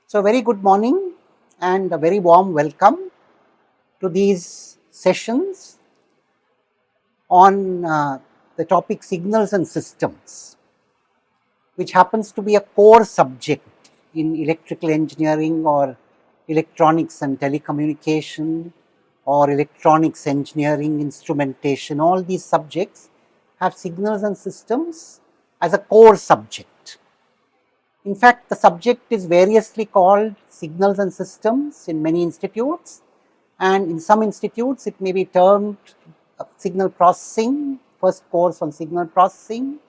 So, very good morning and a very warm welcome to these sessions on the topic signals and systems, which happens to be a core subject in electrical engineering or electronics and telecommunication or electronics engineering, instrumentation. All these subjects have signals and systems as a core subject. In fact, the subject is variously called signals and systems in many institutes, and in some institutes it may be termed signal processing, first course on signal processing,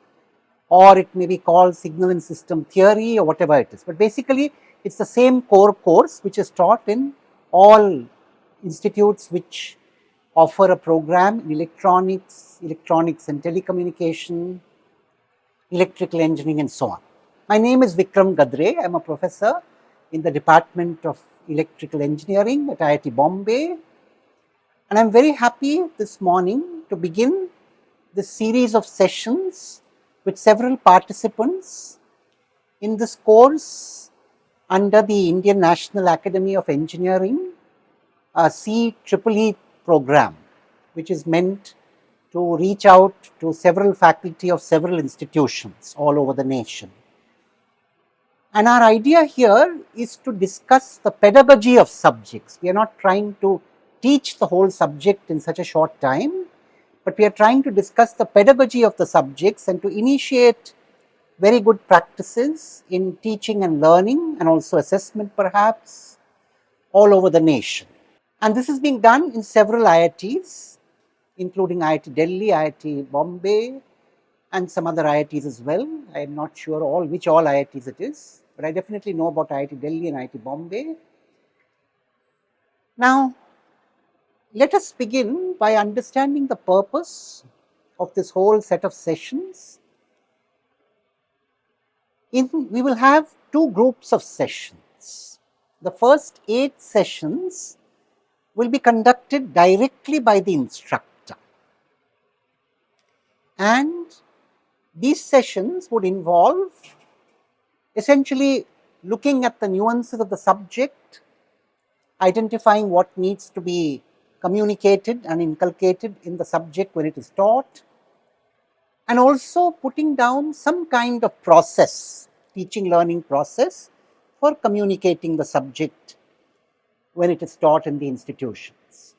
or it may be called signal and system theory or whatever it is. But basically, it's the same core course which is taught in all institutes which offer a program in electronics, electronics and telecommunication, electrical engineering, and so on. My name is Vikram Gadre. I am a professor in the Department of Electrical Engineering at IIT Bombay. And I am very happy this morning to begin this series of sessions with several participants in this course under the Indian National Academy of Engineering CEEE program, which is meant to reach out to several faculty of several institutions all over the nation. And our idea here is to discuss the pedagogy of subjects. We are not trying to teach the whole subject in such a short time, but we are trying to discuss the pedagogy of the subjects and to initiate very good practices in teaching and learning and also assessment perhaps all over the nation. And this is being done in several IITs, including IIT Delhi, IIT Bombay, and some other IITs as well. I am not sure which all IITs it is, but I definitely know about IIT Delhi and IIT Bombay. Now, let us begin by understanding the purpose of this whole set of sessions. We will have two groups of sessions. The first 8 sessions will be conducted directly by the instructor, and these sessions would involve essentially looking at the nuances of the subject, identifying what needs to be communicated and inculcated in the subject when it is taught, and also putting down some kind of process, teaching learning process for communicating the subject when it is taught in the institutions.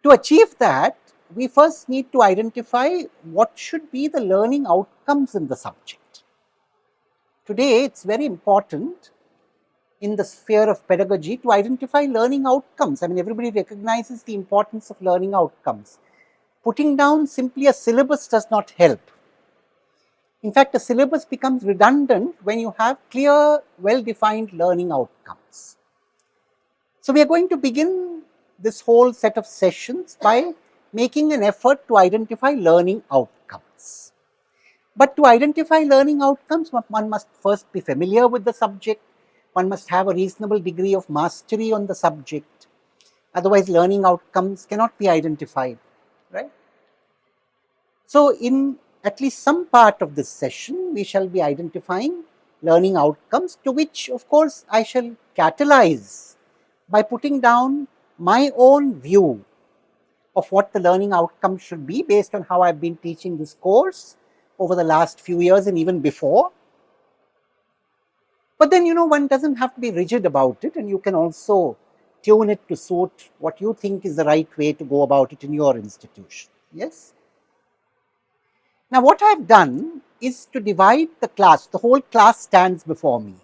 To achieve that, we first need to identify what should be the learning outcomes in the subject. Today, it's very important in the sphere of pedagogy to identify learning outcomes. I mean, everybody recognizes the importance of learning outcomes. Putting down simply a syllabus does not help. In fact, a syllabus becomes redundant when you have clear, well-defined learning outcomes. So, we are going to begin this whole set of sessions by making an effort to identify learning outcomes. But to identify learning outcomes, one must first be familiar with the subject. One must have a reasonable degree of mastery on the subject. Otherwise, learning outcomes cannot be identified, right? So, in at least some part of this session, we shall be identifying learning outcomes, to which, of course, I shall catalyze by putting down my own view of what the learning outcome should be based on how I've been teaching this course over the last few years and even before. But then, one doesn't have to be rigid about it, and you can also tune it to suit what you think is the right way to go about it in your institution. Yes? Now, what I've done is to divide the class. The whole class stands before me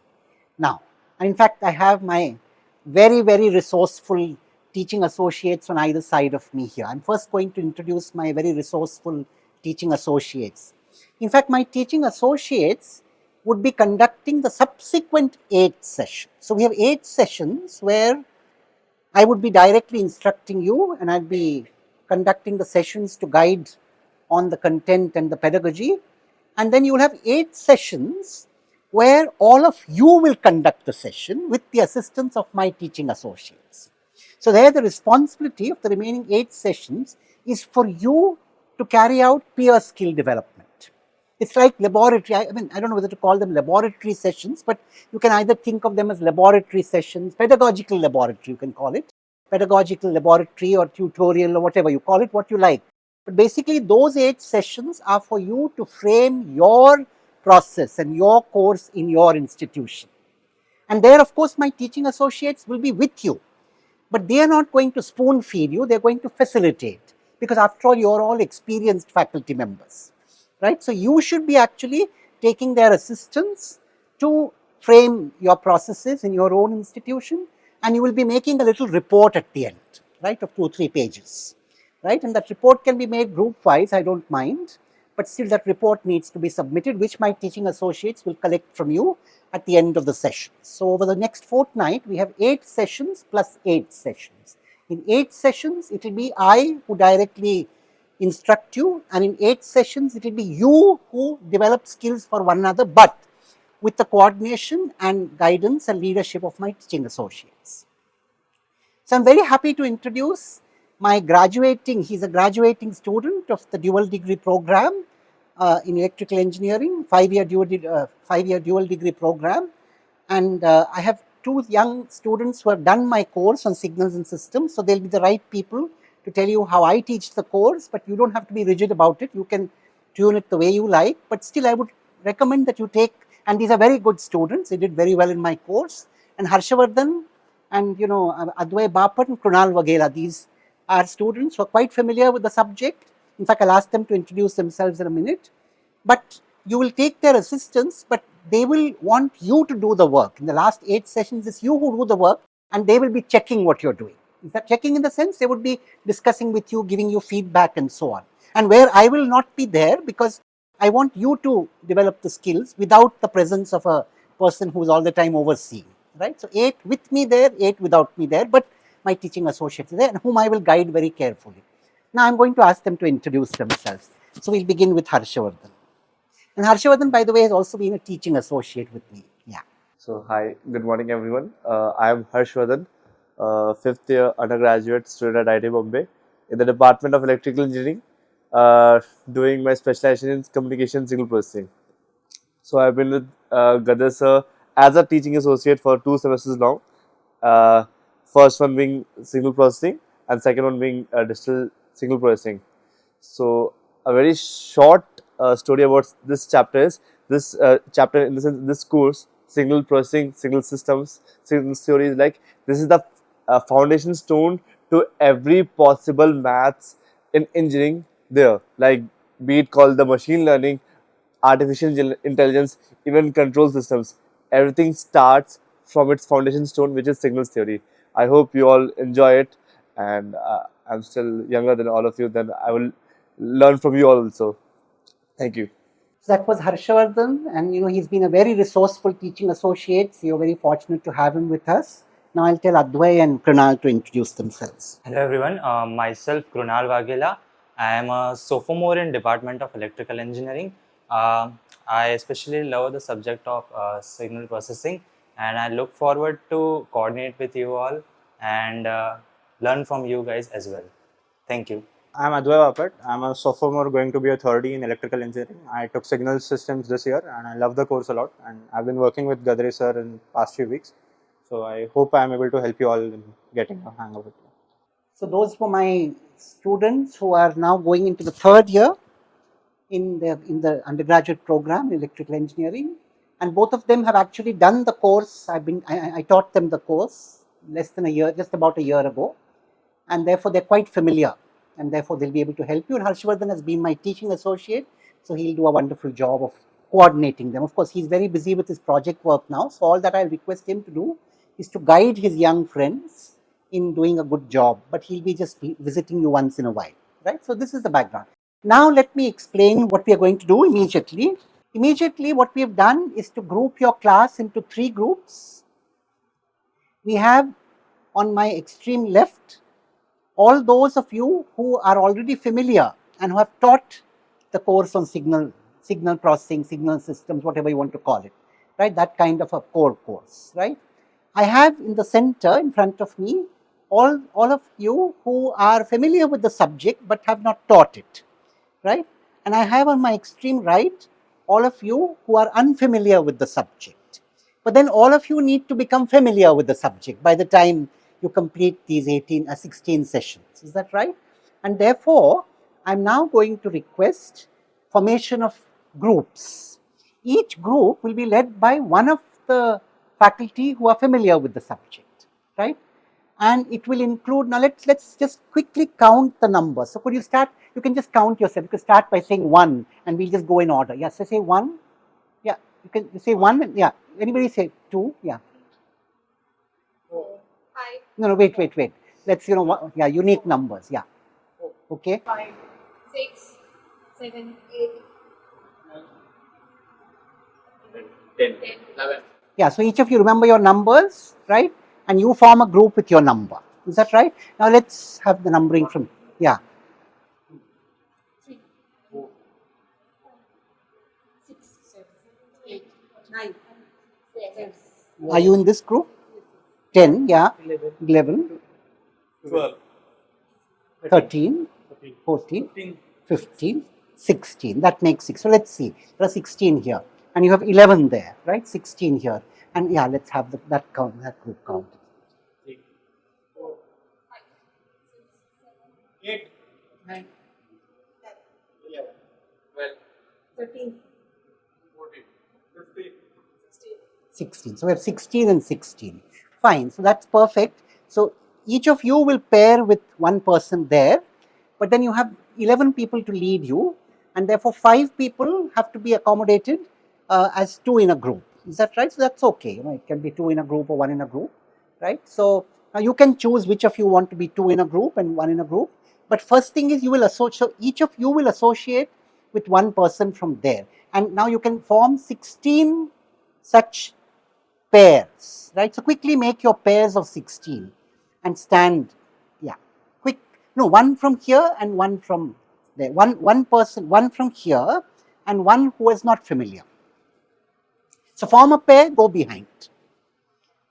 now. And in fact, I have my very, very resourceful teaching associates on either side of me here. I'm first going to introduce my very resourceful teaching associates. In fact, my teaching associates would be conducting the subsequent 8 sessions. So, we have 8 sessions where I would be directly instructing you, and I'd be conducting the sessions to guide on the content and the pedagogy. And then you will have 8 sessions where all of you will conduct the session with the assistance of my teaching associates. So, there the responsibility of the remaining 8 sessions is for you to carry out peer skill development. It's like laboratory. I mean, I don't know whether to call them laboratory sessions, but you can either think of them as laboratory sessions, pedagogical laboratory, you can call it, pedagogical laboratory or tutorial or whatever you call it, what you like. But basically, those 8 sessions are for you to frame your process and your course in your institution. And there, of course, my teaching associates will be with you, but they are not going to spoon feed you, they're going to facilitate, because after all, you're all experienced faculty members, right? So you should be actually taking their assistance to frame your processes in your own institution, and you will be making a little report at the end, right, of 2-3 pages, right? And that report can be made group wise, I don't mind, but still that report needs to be submitted, which my teaching associates will collect from you at the end of the session. So over the next fortnight, we have 8 sessions plus 8 sessions. In 8 sessions, it will be I who directly instruct you, and in 8 sessions, it will be you who develop skills for one another, but with the coordination and guidance and leadership of my teaching associates. So I'm very happy to introduce my graduating, he's a graduating student of the dual degree program in electrical engineering, 5-year dual degree program. And I have 2 young students who have done my course on signals and systems. So they'll be the right people to tell you how I teach the course, but you don't have to be rigid about it. You can tune it the way you like, but still I would recommend that you take, and these are very good students, they did very well in my course. And Harshavardhan and Advay Bapat and Krunal Waghela, these are students who are quite familiar with the subject. In fact, I'll ask them to introduce themselves in a minute. But you will take their assistance, but they will want you to do the work. In the last 8 sessions, it's you who do the work, and they will be checking what you're doing. In fact, checking in the sense they would be discussing with you, giving you feedback and so on. And where I will not be there, because I want you to develop the skills without the presence of a person who is all the time overseeing, right? So 8 with me there, 8 without me there, but my teaching associates there, and whom I will guide very carefully. Now I'm going to ask them to introduce themselves. So we'll begin with Harshavardhan. And Harshavardhan, by the way, has also been a teaching associate with me. Yeah. So, hi, good morning, everyone. I am Harshavardhan, 5th year undergraduate student at IIT Bombay in the Department of Electrical Engineering, doing my specialization in communication signal processing. So, I've been with Gadar sir as a teaching associate for 2 semesters now. First one being signal processing, and second one being digital signal processing. So, a very short story about this chapter is chapter in the sense this course, signal processing, signal systems, signal theory is like this is the foundation stone to every possible maths in engineering there, like be it called the machine learning, artificial intelligence, even control systems. Everything starts from its foundation stone, which is signals theory. I hope you all enjoy it, and I'm still younger than all of you. Then I will learn from you all also. Thank you. So that was Harshavardhan, and he's been a very resourceful teaching associate. So you're very fortunate to have him with us. Now I'll tell Advay and Krunal to introduce themselves. Hello everyone, myself Krunal Waghela. I am a sophomore in Department of Electrical Engineering. I especially love the subject of signal processing, and I look forward to coordinate with you all and learn from you guys as well. Thank you. I'm Advay Bapat. I'm a sophomore going to be a third in electrical engineering. I took signal systems this year and I love the course a lot. And I've been working with Gadre sir in past few weeks. So I hope I'm able to help you all in getting a hang of it. So those were my students who are now going into the 3rd year in the undergraduate program in electrical engineering, and both of them have actually done the course. I taught them the course less than a year, just about a year ago, and therefore they're quite familiar, and therefore they'll be able to help you. And Harshavardhan has been my teaching associate, so he'll do a wonderful job of coordinating them. Of course, he's very busy with his project work now, so all that I'll request him to do is to guide his young friends in doing a good job, but he'll be just visiting you once in a while, right? So this is the background. Now let me explain what we are going to do immediately. Immediately what we have done is to group your class into 3 groups. We have on my extreme left all those of you who are already familiar and who have taught the course on signal processing, signal systems, whatever you want to call it, right? That kind of a core course, right? I have in the center in front of me all of you who are familiar with the subject but have not taught it, right? And I have on my extreme right all of you who are unfamiliar with the subject. But then all of you need to become familiar with the subject by the time you complete these 16 sessions. Is that right? And therefore, I'm now going to request formation of groups. Each group will be led by one of the faculty who are familiar with the subject, right? And it will include, now let's just quickly count the numbers. So could you start, you can just count yourself. You can start by saying 1 and we'll just go in order. Yeah, so say 1. Yeah, you say 1. Yeah, anybody say 2? Yeah. 4, 5. No, wait. Let's, yeah, unique numbers. Yeah. Okay. 5, 6, 7, 8, 10, 11. Yeah, so each of you remember your numbers, right? And you form a group with your number. Is that right? Now let's have the numbering from, yeah. 3, 4, 6, 7, 8, 9, 10. Are you in this group? 10, yeah. 11, 12. 13, 14, 15, 16. That makes 6. So let's see. There are 16 here. And you have 11 there, right? 16 here. And yeah, let's have that group count. 3, 4, 5, 6, 7, 8, 9, 10, 11, 12, 13, 14, 15. 16. So we have 16 and 16. Fine. So that's perfect. So each of you will pair with one person there, but then you have 11 people to lead you, and therefore 5 people have to be accommodated as 2 in a group. Is that right? So that's okay. It can be 2 in a group or 1 in a group, right? So now you can choose which of you want to be 2 in a group and 1 in a group. But first thing is you will associate. So each of you will associate with one person from there, and now you can form 16 such pairs, right? So quickly make your pairs of 16 and stand, yeah, quick. No, one from here and one from there. One person, one from here and one who is not familiar. So form a pair, go behind.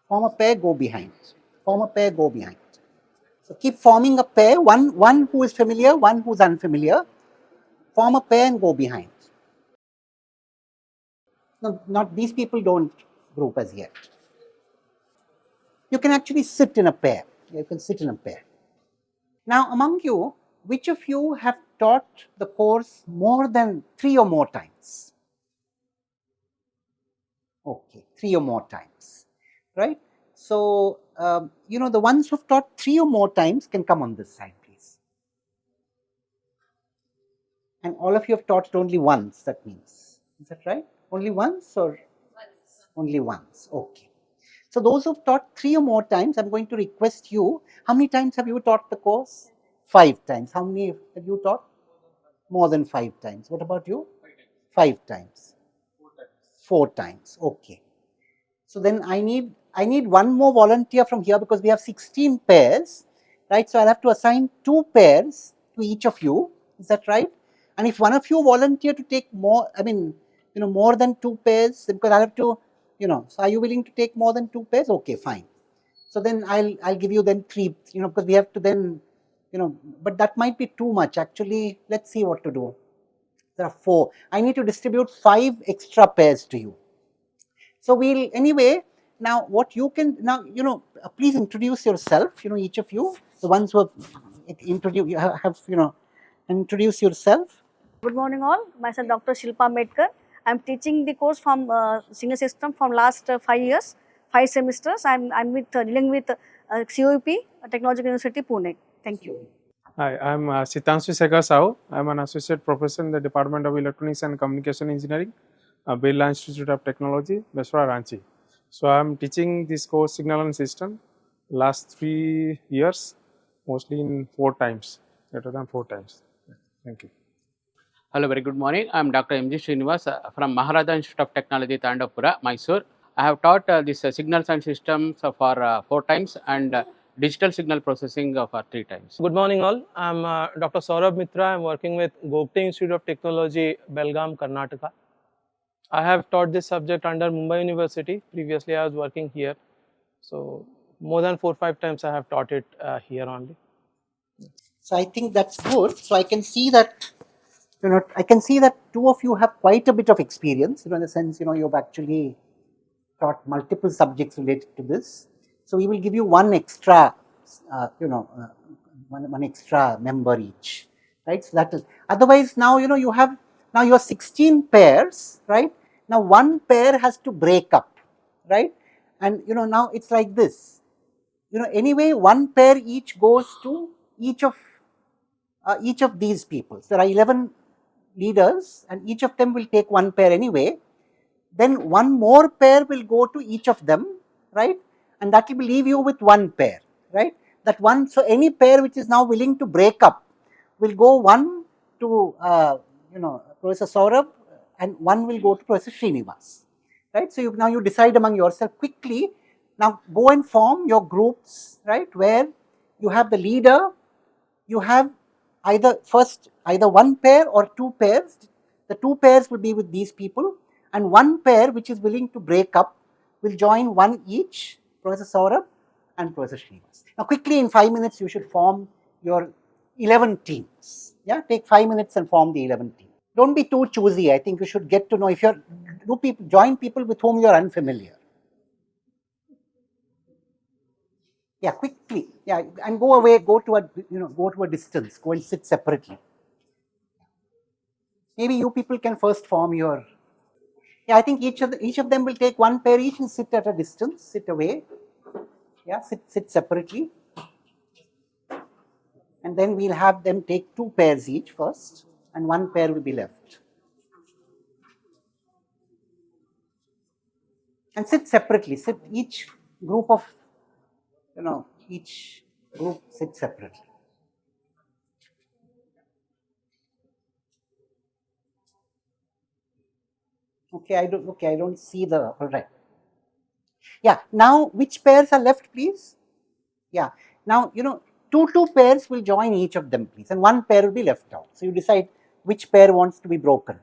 Form a pair, go behind. Form a pair, go behind. So keep forming a pair, one who is familiar, one who is unfamiliar. Form a pair and go behind. No, not these people don't group as yet. You can actually sit in a pair. You can sit in a pair. Now, among you, which of you have taught the course more than 3 or more times? Okay, 3 or more times, right? So, the ones who have taught 3 or more times can come on this side, please. And all of you have taught it only once, that means. Is that right? Only once or? Once. Only once, okay. So those who have taught 3 or more times, I'm going to request you, how many times have you taught the course? 5 times. How many have you taught? More than 5 times. What about you? 5 times. 4 times. Okay. So then I need one more volunteer from here because we have 16 pairs, right? So I'll have to assign 2 pairs to each of you. Is that right? And if one of you volunteer to take more, more than 2 pairs, because I'll have to, so are you willing to take more than 2 pairs? Okay, fine. So then I'll give you then 3, because we have to then, but that might be too much. Actually, let's see what to do. There are 4. I need to distribute 5 extra pairs to you. So we'll, anyway, now what you can, now, please introduce yourself, each of you, the ones who have introduce yourself. Good morning all. Myself Dr. Shilpa Medkar. I am teaching the course from Signal System from last 5 years, 5 semesters. I'm dealing with COEP, Technological University, Pune. Thank you. Hi, I'm Sitanshu Sekhar Sahu. I'm an associate professor in the Department of Electronics and Communication Engineering, Birla Institute of Technology, Besra, Ranchi. So I'm teaching this course Signal and System last 3 years, mostly in 4 times, greater than 4 times. Thank you. Hello, very good morning. I am Dr. M.G. Srinivas from Maharaja Institute of Technology, Tandapura, Mysore. I have taught this signals and systems for 4 times and digital signal processing for 3 times. Good morning all. I am Dr. Saurabh Mitra. I am working with Gopte Institute of Technology, Belgaum, Karnataka. I have taught this subject under Mumbai University. Previously I was working here. So more than 4-5 times I have taught it here only. So I think that's good. So I can see that I can see that two of you have quite a bit of experience, in the sense, you've actually taught multiple subjects related to this. So we will give you one extra, one extra member each, right? So that is, otherwise now, you have, now you have 16 pairs, right? Now one pair has to break up, right? And, now it's like this, anyway, one pair each goes to each of these people. So there are 11 leaders and each of them will take one pair anyway. Then one more pair will go to each of them, right? And that will leave you with one pair, right? That one, so any pair which is now willing to break up will go one to, Professor Saurabh, and one will go to Professor Srinivas, right? So now you decide among yourself quickly. Now go and form your groups, right? Where you have the leader, you have either one pair or two pairs. The two pairs will be with these people, and one pair which is willing to break up will join one each, Professor Saurabh and Professor Srinivas. Now quickly, in 5 minutes, you should form your 11 teams. Yeah, take 5 minutes and form the 11 teams. Don't be too choosy. I think you should get to know, if you're, join people with whom you're unfamiliar. Yeah, quickly. Yeah, and go away, go to a distance, go and sit separately. Maybe you people can first form your, yeah, I think each of them will take one pair each and sit at a distance, sit away. Yeah, sit separately. And then we'll have them take two pairs each first, and one pair will be left. And sit separately, sit each group of, each group sit separately. Okay, I don't see the, all right. Yeah, now which pairs are left, please? Yeah, now, two pairs will join each of them, please, and one pair will be left out. So you decide which pair wants to be broken.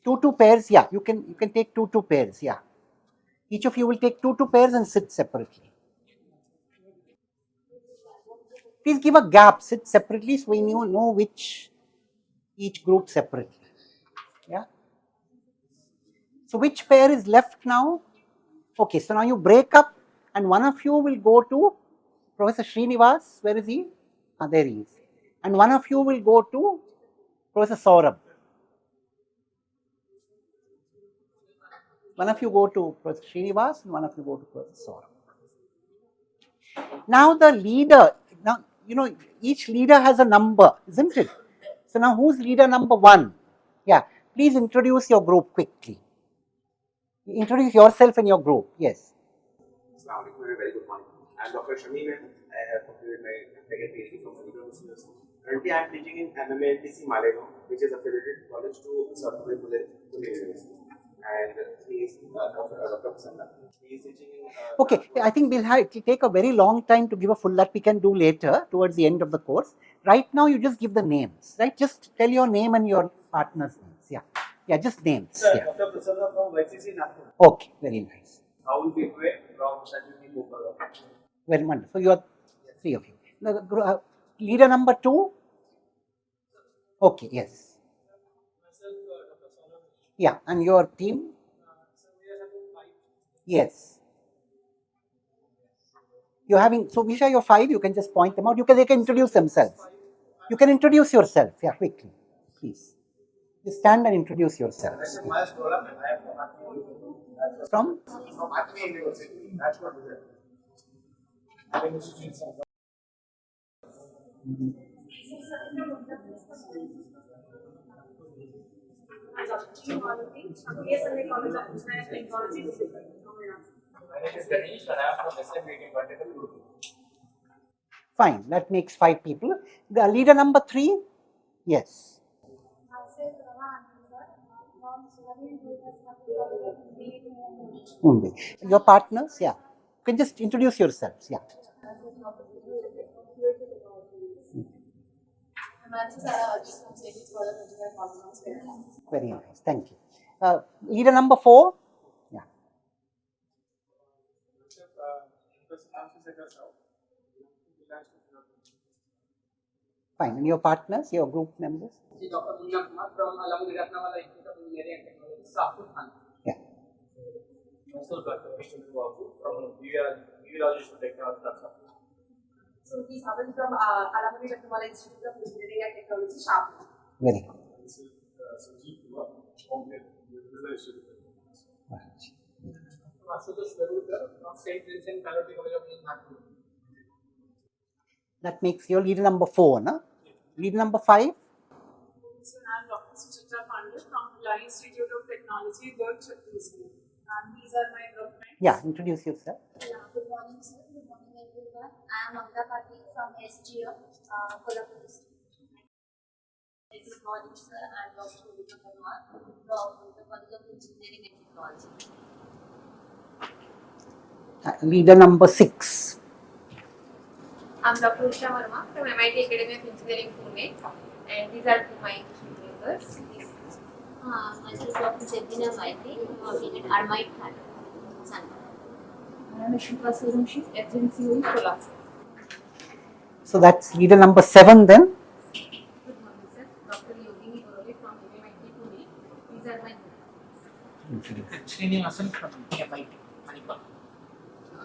Two pairs, yeah, you can take two pairs, yeah. Each of you will take two pairs and sit separately. Please give a gap, sit separately, so we know which each group separately. Yeah. So which pair is left now? Okay, so now you break up, and one of you will go to Professor Srinivas. Where is he? There he is. And one of you will go to Professor Saurabh. One of you go to Professor Srinivas, and one of you go to Professor Saurabh. Now the leader, now each leader has a number, isn't it? So now who's leader number 1? Yeah, please introduce your group quickly. Introduce yourself and your group. Yes. Very good morning. I'm Dr. Shamim and I have completed my second PhD from Medical University. Currently, I am teaching in MMALTC Maleno, which is affiliated college to Sarpur University. And he is Dr. Prasanna. He is teaching in. Okay, I think it will take a very long time to give a full, that we can do later towards the end of the course. Right now, you just give the names, right? Just tell your name and your partner's names. Yeah, yeah, just names. Sir, yeah. Dr. Prasanna from YCC Nagpur. Okay, very nice. Rahul Bigwe from Sanjivani Bhopal. Very wonderful. So you are 3 of you. The, leader number 2. Okay, yes. Yeah, and your team? Yes. You're having, so which are your 5? You can just point them out. They can introduce themselves. You can introduce yourself. Yeah, quickly, please. Just stand and introduce yourself. From? From Acme University. That's what it is. Fine, that makes 5 people. The leader number 3? Yes. Your partners? Yeah. You can just introduce yourselves. Yeah. Very nice. Thank you. Leader number 4? Yeah. Fine. And your partners, your group members? Dr. Munna Kumar from Alamudi Ratnamala Institute of Engineering and Technology, Safur Khan. Yeah. Myself, Dr. Vishnu Babu from Urology Technology. So he's coming from Alamudi Ratnamala Institute of Engineering and Technology, Shapur. Very good. Sanjeev Kumar from Urology Institute. Asutosh Verudkar from St. Vincent Pallotti College of Engineering, Nagpur. That makes your leader number 4, no? Leader number 5? So I'm Dr. Suchitra Pandey from Reliance Institute of Technology, Durg, Chhattisgarh. And these are my group mates. Yeah, introduce yourself. Yeah, good morning, sir. Good morning, everyone. I am Amita Patil from SGO, Kolhapur district. Good morning, sir. I am Dr. Vijay Kumar from the College of Engineering and Technology. Leader number 6. I'm Dr. Usha Verma from MIT Academy of Engineering, Pune, and these are my members. Myself, Dr. Zebina Maitri, located at Armite Hall, Sanpur. I am Shilpa Surumshi, FGNCOE, Kolhapur. So that's leader number 7 then. Good morning, sir. Dr. Yogini Gorole from MIT, Pune. These are my members. Srinivasan from MIT, Manipal.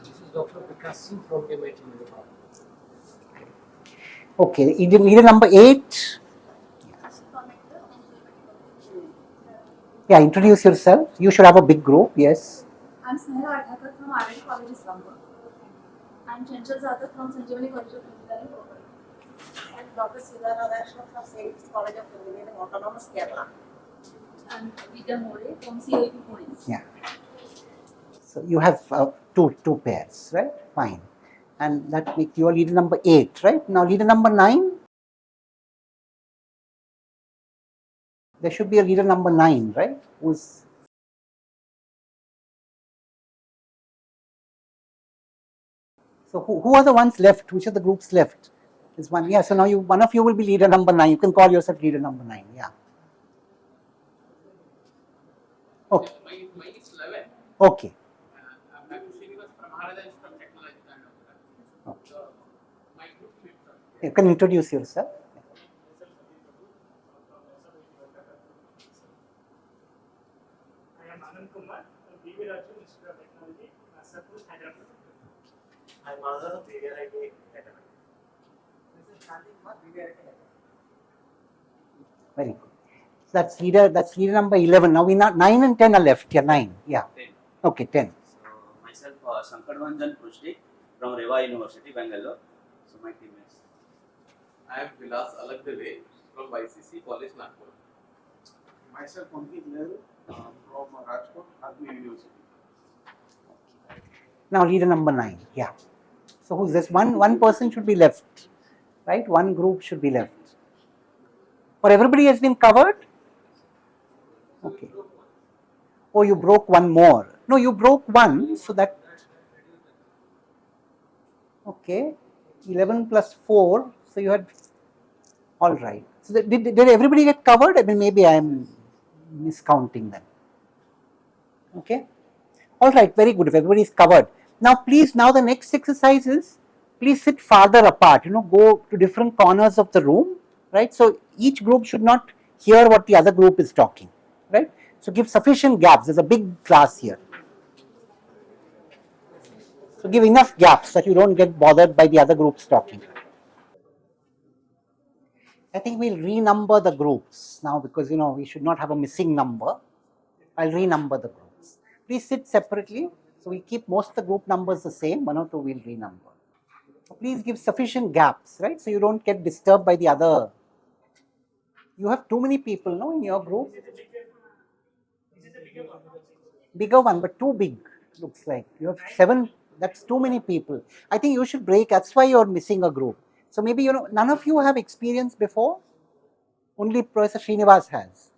This is Dr. Vikas Singh from MIT, Manipal. Okay, leader number 8. Yeah, introduce yourself. You should have a big group, yes. I'm Snehal Adhakar from RIT College, Islamabad. I'm Chanchal Zadak from Sanjeevani College of Engineering, Kolkata. And Dr. Sridhar Radhakrishnan from St. College of Engineering, Autonomous, Kerala. And Vidya More from COEP, Pune. Yeah. So you have two pairs, right? Fine. And that makes your leader number 8, right? Now leader number 9. There should be a leader number 9, right? Who's so who are the ones left? Which are the groups left? Is one, yeah. So now one of you will be leader number 9. You can call yourself leader number 9. Yeah. Okay. Mine is 11. Okay. I'm Dr. Srinivas from Maharaja Institute of Technology, Tandapura. Okay. So, my group mates are You can introduce yourself. I am Anand Kumar from B.V. Raju Institute of Technology, Sapur, Hyderabad. I am Madhav, BVRIT. This is Shanti Kumar, BVRIT. Very good. So that's leader number 11. Now we not 9 and 10 are left. Yeah, 9. Yeah. 10. Okay, 10. So myself, Sankarvanjan Pushti from Reva University, Bangalore. So my teammates. I am Vilas Alagdeve from YCC College, Nagpur. Myself, Ankit Nehru from Rajkot, Agni University. Now leader number 9. Yeah. So who's this? One person should be left, right? One group should be left. Or everybody has been covered? Okay. Oh, you broke one more. No, you broke one, so that. Okay. 11 plus 4. So you had. All right. So did everybody get covered? I mean, maybe I am miscounting them. Okay. All right. Very good. If everybody is covered. Now, please. Now the next exercise is. Please sit farther apart. Go to different corners of the room. Right. So each group should not hear what the other group is talking. Right. So give sufficient gaps. There's a big class here. So give enough gaps that you don't get bothered by the other groups talking. I think we'll renumber the groups now because we should not have a missing number. I'll renumber the groups. Please sit separately. So we keep most of the group numbers the same. 1 or 2 we'll renumber. So please give sufficient gaps, right? So you don't get disturbed by the other. You have too many people, no, in your group. Bigger one, but too big. Looks like you have 7. That's too many people. I think you should break. That's why you're missing a group. So maybe none of you have experience before. Only Professor Srinivas has.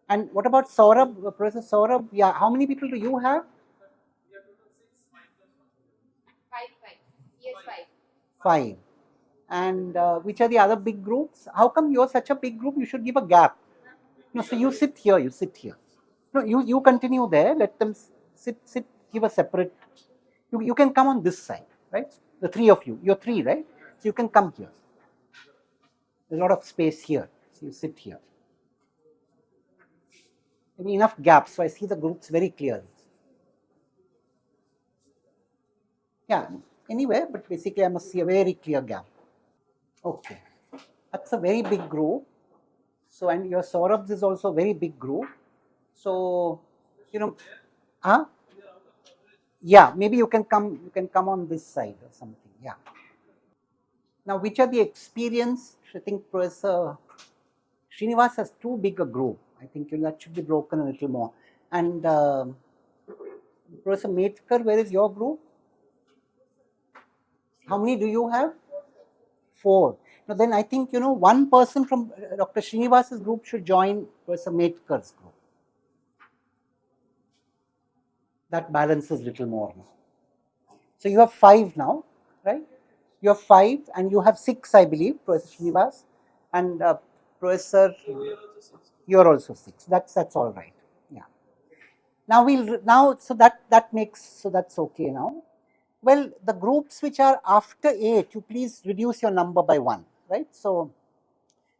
And what about Saurabh? Professor Saurabh? Yeah. How many people do you have? 5. Yes, 5. 5. And which are the other big groups? How come you're such a big group? You should give a gap. No, so you sit here. You sit here. No, you continue there. Let them sit. Give a separate. You can come on this side, right? The 3 of you. You're 3, right? So you can come here. There's a lot of space here. So you sit here. Maybe enough gaps, so I see the groups very clearly. Yeah, anywhere, but basically I must see a very clear gap. Okay, that's a very big group. So, and your Saurabh's is also a very big group. So, you know, huh? Yeah, maybe you can come on this side or something. Yeah. Now, which are the experienced? I think Professor Srinivas has too big a group. I think that should be broken a little more. And Professor Metkar, where is your group? How many do you have? 4. Now then I think, one person from Dr. Srinivas's group should join Professor Metkar's group. That balances little more now. So you have 5 now, right? You have 5 and you have 6, I believe, Professor Srinivas, and Professor, you're also 6. That's all right. Yeah. Now so that's okay now. Well, the groups which are after 8, you please reduce your number by 1, right? So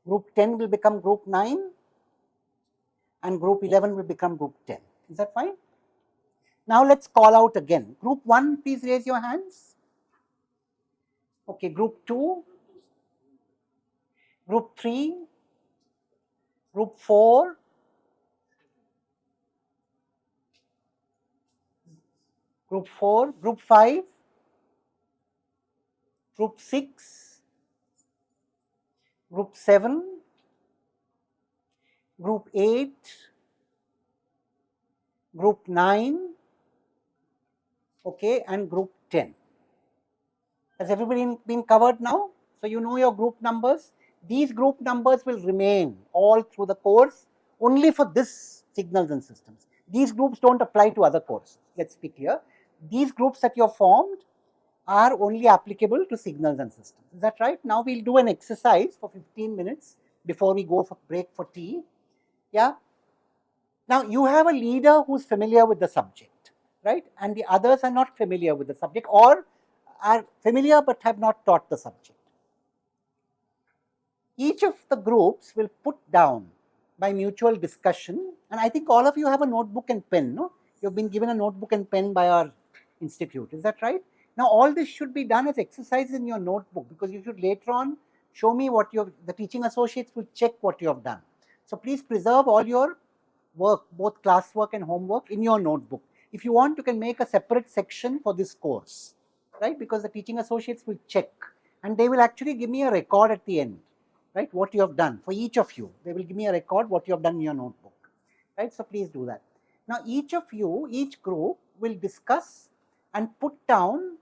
group 10 will become group 9 and group 11 will become group 10. Is that fine? Now let's call out again. Group 1, please raise your hands. Okay, group 2, group 3, group 4, group 4, group 5, group 6, group 7, group 8, group 9, okay, and group 10. Has everybody been covered now? So you know your group numbers. These group numbers will remain all through the course only for this signals and systems. These groups don't apply to other courses. Let's be clear. These groups that you have formed are only applicable to signals and systems. Is that right? Now we'll do an exercise for 15 minutes before we go for break for tea. Yeah. Now you have a leader who's familiar with the subject, right? And the others are not familiar with the subject or are familiar but have not taught the subject. Each of the groups will put down by mutual discussion, and I think all of you have a notebook and pen, no? You've been given a notebook and pen by our institute, is that right? Now all this should be done as exercise in your notebook, because you should later on show me what the teaching associates will check what you have done. So please preserve all your work, both classwork and homework, in your notebook. If you want, you can make a separate section for this course, right? Because the teaching associates will check and they will actually give me a record at the end, right? What you have done for each of you. They will give me a record what you have done in your notebook, right? So please do that. Now each of you, each group will discuss and put down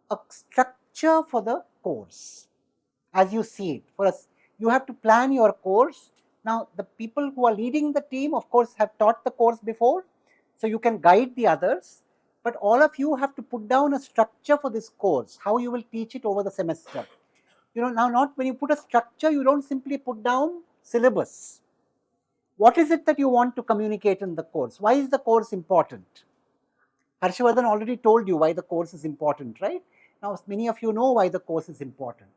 a structure for the course as you see it. For us, you have to plan your course. Now the people who are leading the team, of course, have taught the course before, so you can guide the others, but all of you have to put down a structure for this course, how you will teach it over the semester. Now not when you put a structure, you don't simply put down syllabus. What is it that you want to communicate in the course? Why is the course important? Harshvardhan already told you why the course is important, right? Now many of you know why the course is important.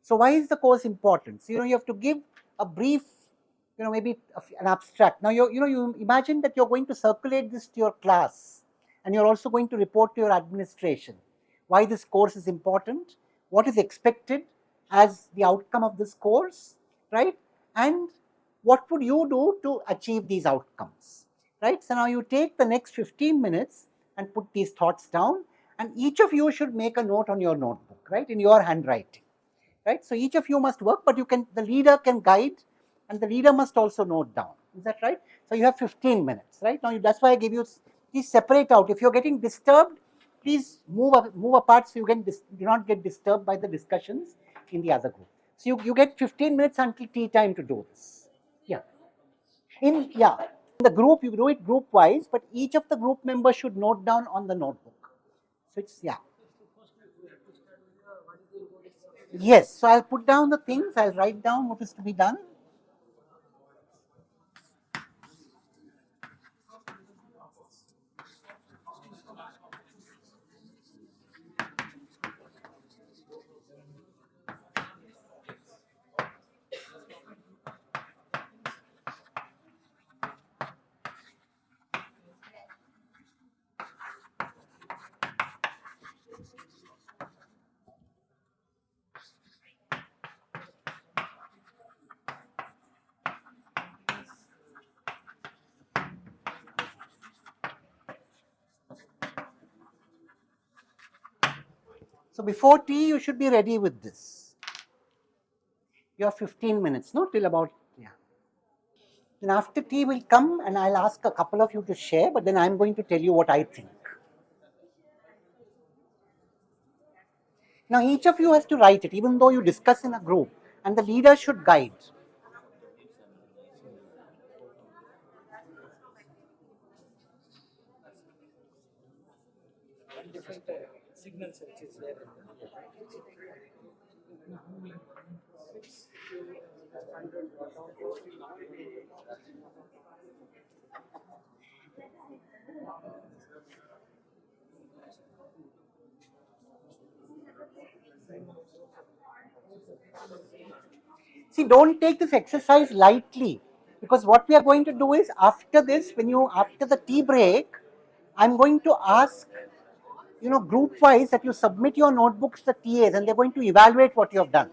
So why is the course important? So you have to give a brief, maybe an abstract. Now you imagine that you're going to circulate this to your class and you're also going to report to your administration why this course is important, what is expected as the outcome of this course, right? And what would you do to achieve these outcomes, right? So now you take the next 15 minutes and put these thoughts down, and each of you should make a note on your notebook, right, in your handwriting, right? So each of you must work, but the leader can guide, and the leader must also note down. Is that right? So you have 15 minutes, right? Now that's why I gave you, please separate out. If you're getting disturbed, please move apart so you do not get disturbed by the discussions in the other group. So you get 15 minutes until tea time to do this. Yeah. In the group, you do it group wise, but each of the group members should note down on the notebook. So it's, yeah. Yes, so I'll put down the things, I'll write down what is to be done. So before tea, you should be ready with this. You have 15 minutes, no, till about, yeah. And after tea will come and I'll ask a couple of you to share, but then I'm going to tell you what I think. Now each of you has to write it, even though you discuss in a group, and the leader should guide. Different signals which is there. See, don't take this exercise lightly, because what we are going to do is after this, after the tea break, I'm going to ask, group wise that you submit your notebooks to the TAs and they're going to evaluate what you have done.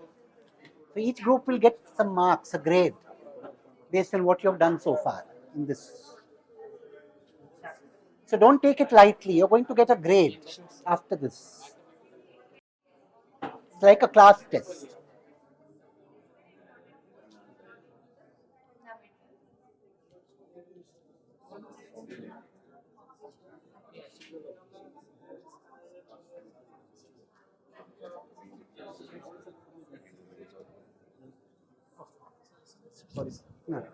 So each group will get some marks, a grade, based on what you have done so far in this. So don't take it lightly. You're going to get a grade after this. It's like a class test. No.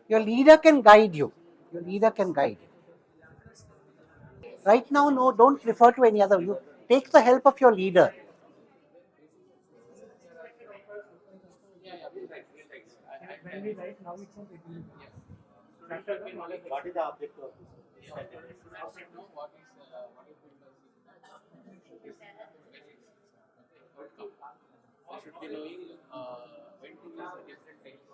Your leader can guide you. Your leader can guide you. Right now, no, don't refer to any other. You take the help of your leader. When we write now itself, it will. What is the objective of this? I should be knowing when to use the different types.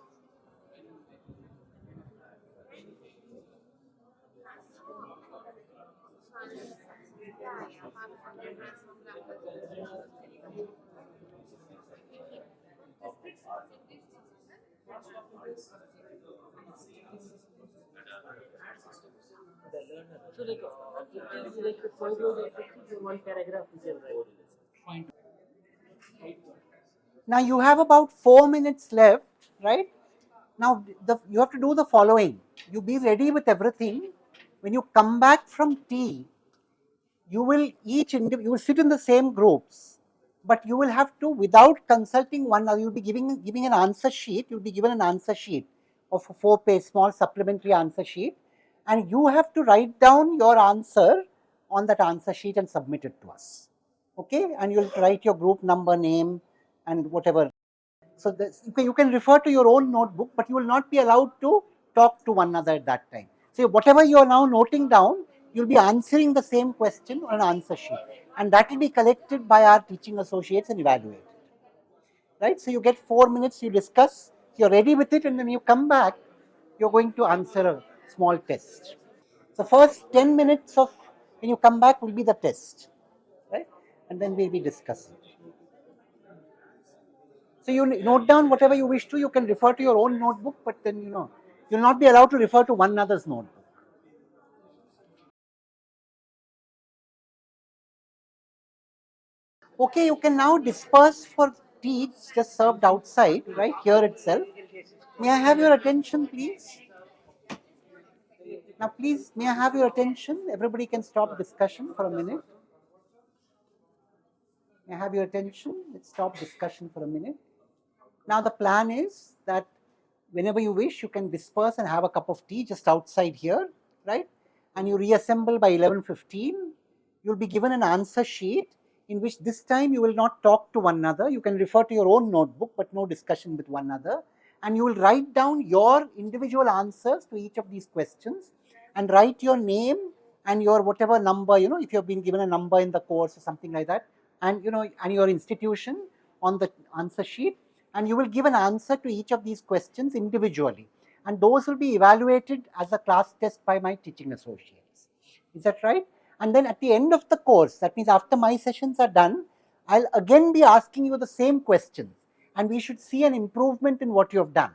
So like objective is like the point of objective, one paragraph we can write. Now you have about 4 minutes left, right? Now you have to do the following. You be ready with everything. When you come back from tea, you will you will sit in the same groups, but you will have to, without consulting one another, you'll be giving an answer sheet. You'll be given an answer sheet of a 4-page small supplementary answer sheet, and you have to write down your answer on that answer sheet and submit it to us. Okay, and you'll write your group number, name, and whatever. So you can refer to your own notebook, but you will not be allowed to talk to one another at that time. So whatever you are now noting down, you'll be answering the same question on an answer sheet, and that will be collected by our teaching associates and evaluated. Right? So you get 4 minutes, you discuss, you're ready with it, and then you come back, you're going to answer a small test. So first 10 minutes of when you come back will be the test, right? And then we'll be discussing. So you note down whatever you wish to, you can refer to your own notebook, but then you'll not be allowed to refer to one another's notebook. Okay, you can now disperse for tea. It's just served outside, right here itself. May I have your attention, please? Now, please, may I have your attention? Everybody can stop discussion for a minute. May I have your attention? Let's stop discussion for a minute. Now, the plan is that whenever you wish, you can disperse and have a cup of tea just outside here, right? And you reassemble by 11:15. You'll be given an answer sheet in which this time you will not talk to one another. You can refer to your own notebook, but no discussion with one another. And you will write down your individual answers to each of these questions and write your name and your whatever number, if you have been given a number in the course or something like that, and and your institution on the answer sheet, and you will give an answer to each of these questions individually, and those will be evaluated as a class test by my teaching associates. Is that right? And then at the end of the course, that means after my sessions are done, I'll again be asking you the same questions, and we should see an improvement in what you have done,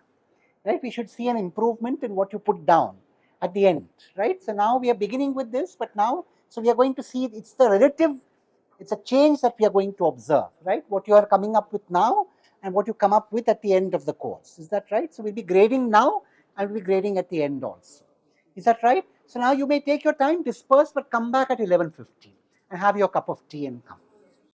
right? We should see an improvement in what you put down at the end, right? So now we are beginning with this, but now, so we are going to see it's the relative, it's a change that we are going to observe, right? What you are coming up with now and what you come up with at the end of the course. Is that right? So we'll be grading now and we'll be grading at the end also. Is that right? So now you may take your time, disperse, but come back at 11:15 and have your cup of tea and come.